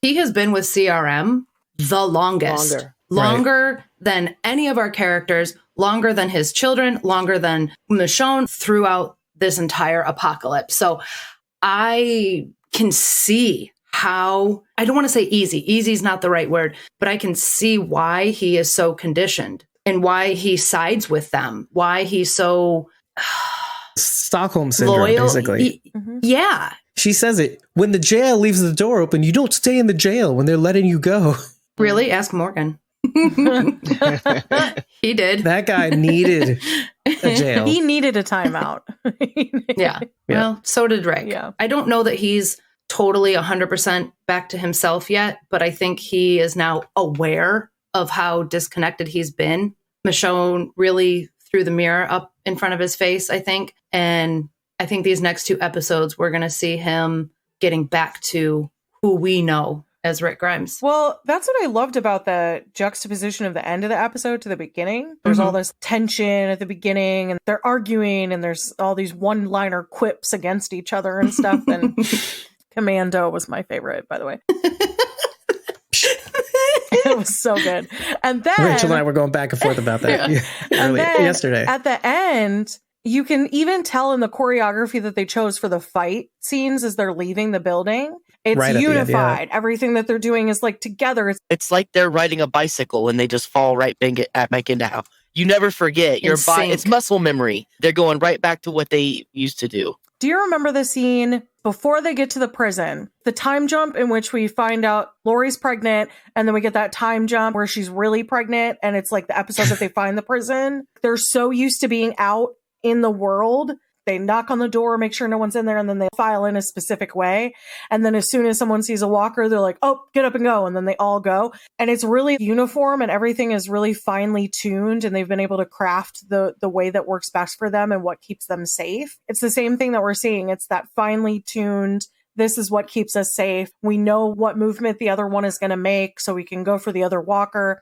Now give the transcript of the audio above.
He has been with CRM the longest. Longer than any of our characters, longer than his children, longer than Michonne throughout this entire apocalypse. So I can see how, I don't want to say easy. Easy is not the right word, but I can see why he is so conditioned and why he sides with them, why he's so Stockholm syndrome, loyal. basically. Yeah. She says it. When the jail leaves the door open, you don't stay in the jail when they're letting you go. Really? Ask Morgan. He did. That guy needed a jail. He needed a timeout. Yeah. Well, so did Rick. Yeah. I don't know that he's totally 100% back to himself yet, but I think he is now aware of how disconnected he's been. Michonne really threw the mirror up in front of his face, I think. And I think these next 2 episodes, we're going to see him getting back to who we know as Rick Grimes. Well, that's what I loved about the juxtaposition of the end of the episode to the beginning. There's all this tension at the beginning and they're arguing and there's all these one-liner quips against each other and stuff. And Commando was my favorite, by the way. It was so good. And then Rachel and I were going back and forth about that yesterday. At the end, you can even tell in the choreography that they chose for the fight scenes as they're leaving the building. It's right unified. Everything that they're doing is like together. It's like they're riding a bicycle and they just fall right back into how you never forget your body. It's muscle memory. They're going right back to what they used to do. Do you remember the scene before they get to the prison? The time jump in which we find out Lori's pregnant and then we get that time jump where she's really pregnant and it's like the episode that they find the prison. They're so used to being out in the world. They knock on the door, make sure no one's in there, and then they file in a specific way. And then as soon as someone sees a walker, they're like, oh, get up and go. And then they all go. And it's really uniform and everything is really finely tuned. And they've been able to craft the way that works best for them and what keeps them safe. It's the same thing that we're seeing. It's that finely tuned, this is what keeps us safe. We know what movement the other one is going to make, so we can go for the other walker.